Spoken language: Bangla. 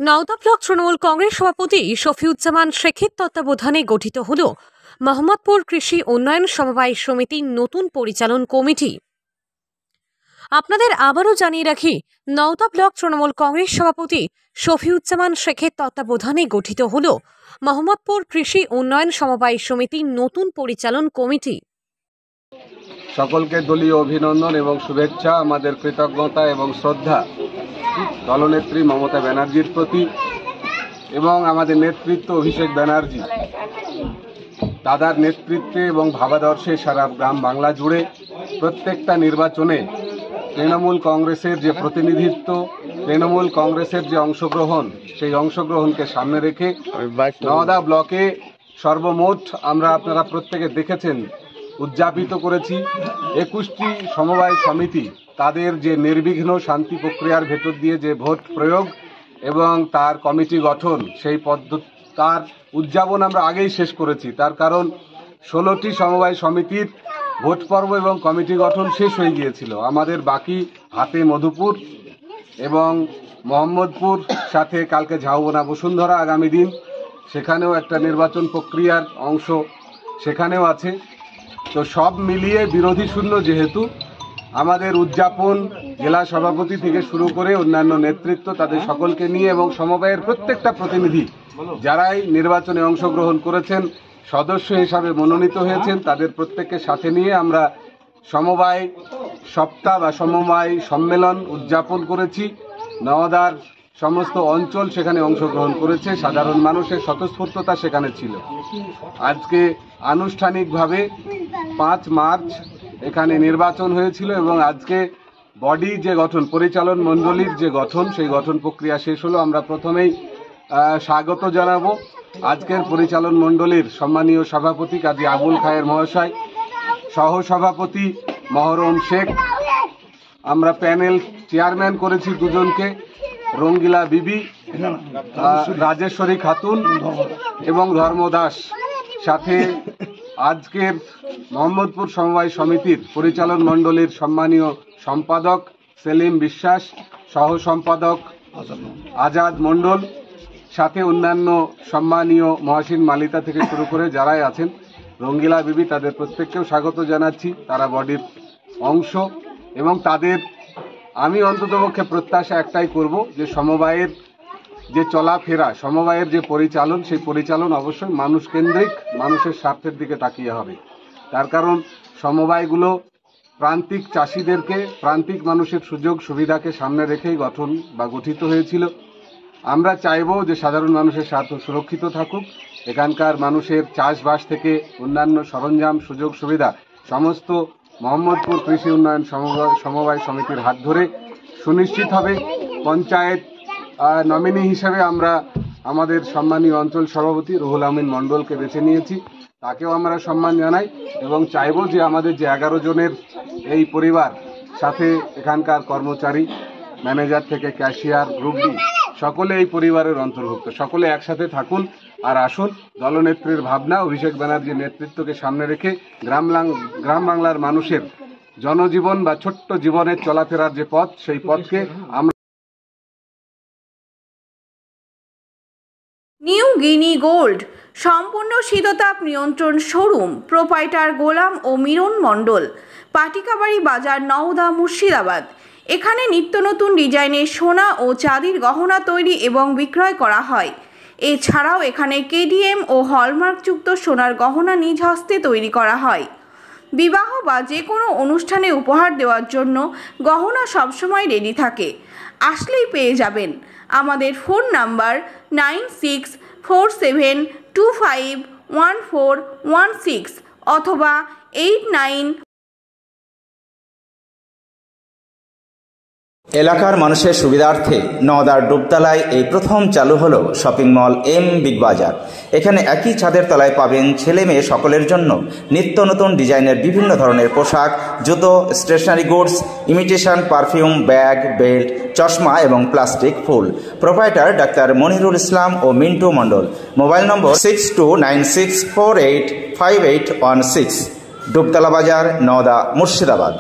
নওদা ব্লক তৃণমূল কংগ্রেস সভাপতি শফিউজ্জামান শেখের তত্ত্বাবধানে গঠিত হল মোহাম্মদপুর কৃষি উন্নয়ন সমবায় সমিতির নতুন পরিচালন কমিটি। আপনাদের আবারও জানিয়ে রাখি, নওদা ব্লক তৃণমূল কংগ্রেস সভাপতি শফিউজ্জামান শেখের তত্ত্বাবধানে গঠিত হল মোহাম্মদপুর কৃষি উন্নয়ন সমবায় সমিতির নতুন পরিচালন কমিটি। সকলকে দলীয় অভিনন্দন এবং শুভেচ্ছা। আমাদের কৃতজ্ঞতা এবং শ্রদ্ধা দলনেত্রী মমতা ব্যানার্জির প্রতি এবং আমাদের নেতৃত্ব অভিষেক ব্যানার্জি, দাদার নেতৃত্বে এবং ভাবাদর্শে সারা গ্রাম বাংলা জুড়ে প্রত্যেকটা নির্বাচনে তৃণমূল কংগ্রেসের যে প্রতিনিধিত্ব, তৃণমূল কংগ্রেসের যে অংশগ্রহণ, সেই অংশগ্রহণকে সামনে রেখে নওদা ব্লকে সর্বমোট আপনারা প্রত্যেকে দেখেছেন উদযাপিত করেছি 21টি সমবায় সমিতি তাদের যে নির্বিঘ্ন শান্তি প্রক্রিয়ার ভেতর দিয়ে যে ভোট প্রয়োগ এবং তার কমিটি গঠন, সেই পদ্ধতি তার উদযাপন আমরা আগেই শেষ করেছি। তার কারণ 16টি সমবায় সমিতির ভোট পর্ব এবং কমিটি গঠন শেষ হয়ে গিয়েছিল। আমাদের বাকি হাতে মধুপুর এবং মোহাম্মদপুর, সাথে কালকে ঝাউবনা বসুন্ধরা আগামী দিন, সেখানেও একটা নির্বাচন প্রক্রিয়ার অংশ সেখানেও আছে। তো সব মিলিয়ে বিরোধী শূন্য যেহেতু আমাদের উদযাপন জেলা সভাপতি থেকে শুরু করে অন্যান্য নেতৃত্ব তাদের সকলকে নিয়ে এবং সমবায়ের প্রত্যেকটা প্রতিনিধি যারাই নির্বাচনে অংশগ্রহণ করেছেন, সদস্য হিসাবে মনোনীত হয়েছেন, তাদের প্রত্যেককে সাথে নিয়ে আমরা সমবায় সপ্তাহ বা সমবায় সম্মেলন উদযাপন করেছি। নওদার সমস্ত অঞ্চল সেখানে অংশগ্রহণ করেছে, সাধারণ মানুষের স্বতঃস্ফূর্ততা সেখানে ছিল। আজকে আনুষ্ঠানিকভাবে 5 মার্চ এখানে নির্বাচন হয়েছিল এবং আজকে বডি যে গঠন, পরিচালন মণ্ডলীর যে গঠন, সেই গঠন প্রক্রিয়া শেষ হলো। আমরা প্রথমেই স্বাগত জানাবো আজকের পরিচালন মণ্ডলীর সম্মানীয় সভাপতি কাজী আবুল খায়ের মহাশয়, সহসভাপতি মহরম শেখ, আমরা প্যানেল চেয়ারম্যান করেছি দুজনকে, রঙ্গিলা বিবি, রাজেশ্বরী খাতুন এবং ধর্মদাস, সাথে আজকের মোহাম্মদপুর সমবায় সমিতির পরিচালন মণ্ডলীর সম্মানীয় সম্পাদক সেলিম বিশ্বাস, সহ সম্পাদক আজাদ মণ্ডল, সাথে অন্যান্য সম্মানীয় মহাসিন মালিতা থেকে শুরু করে যারাই আছেন, রঙ্গিলা বিবি, তাদের প্রত্যেককেও স্বাগত জানাচ্ছি। তারা বডির অংশ এবং তাদের আমি অন্ততপক্ষে প্রত্যাশা একটাই করব যে সমবায়ের যে চলাফেরা, সমবায়ের যে পরিচালন, সেই পরিচালন অবশ্যই মানুষ কেন্দ্রিক, মানুষের স্বার্থের দিকে তাকিয়ে হবে। তার কারণ সমবায়গুলো প্রান্তিক চাষিদেরকে, প্রান্তিক মানুষের সুযোগ সুবিধাকে সামনে রেখেই গঠিত হয়েছিল। আমরা চাইব যে সাধারণ মানুষের স্বার্থ সুরক্ষিত থাকুক, এখানকার মানুষের চাষবাস থেকে অন্যান্য সরঞ্জাম সুযোগ সুবিধা সমস্ত মোহাম্মদপুর কৃষি উন্নয়ন সমবায় সমিতির হাত ধরে সুনিশ্চিত হবে। পঞ্চায়েত নমিনি হিসেবে আমরা আমাদের সম্মানীয় অঞ্চল সভাপতি রুহুল আমিন মণ্ডলকে বেছে নিয়েছি, তাকেও আমরা সম্মান জানাই এবং চাইব যে আমাদের যে 11 জনের এই পরিবার, সাথে এখানকার কর্মচারী, ম্যানেজার থেকে ক্যাশিয়ার, গ্রুপ ডি, সকলে এই পরিবারের অন্তর্ভুক্ত, সকলে একসাথে থাকুন। আর আসুন দলনেত্রীর ভাবনা, অভিষেক ব্যানার্জির নেতৃত্বকে সামনে রেখে গ্রাম বাংলার মানুষের জনজীবন বা ছোট্ট জীবনের চলাফেরার যে পথ, সেই পথকে আমরা নিউ গিনি গোল্ড সম্পূর্ণ শীততাপ নিয়ন্ত্রণ শোরুম, প্রোপাইটার গোলাম ও মিরন মণ্ডল, পাটিকাবাড়ি বাজার, নওদা, মুর্শিদাবাদ। এখানে নিত্য নতুন ডিজাইনের সোনা ও চাঁদির গহনা তৈরি এবং বিক্রয় করা হয়। এছাড়াও এখানে কেডিএম ও হলমার্কযুক্ত সোনার গহনা নিজ হস্তে তৈরি করা হয়। বিবাহ বা যে কোনো অনুষ্ঠানে উপহার দেওয়ার জন্য গহনা সবসময় রেডি থাকে, আসলেই পেয়ে যাবেন। আমাদের ফোন নাম্বার 9647251416 অথবা 89। এলাকার মানুষের সুবিধার্থে নওদার ডুবতলায় এই প্রথম চালু হলো শপিং মল এম বিগ বাজার। এখানে একই ছাদের তলায় পাবেন ছেলে মেয়ে সকলের জন্য নিত্য নতুন ডিজাইনের বিভিন্ন ধরনের পোশাক, জুতো, stationery goods, imitation perfume, bag, belt, চশমা এবং প্লাস্টিক ফুল। প্রোপাইটার ডাক্তার মনিরুল ইসলাম ও মিন্টু মণ্ডল। Mobile number 6296485816। ডুবতলা বাজার, নওদা, মুর্শিদাবাদ।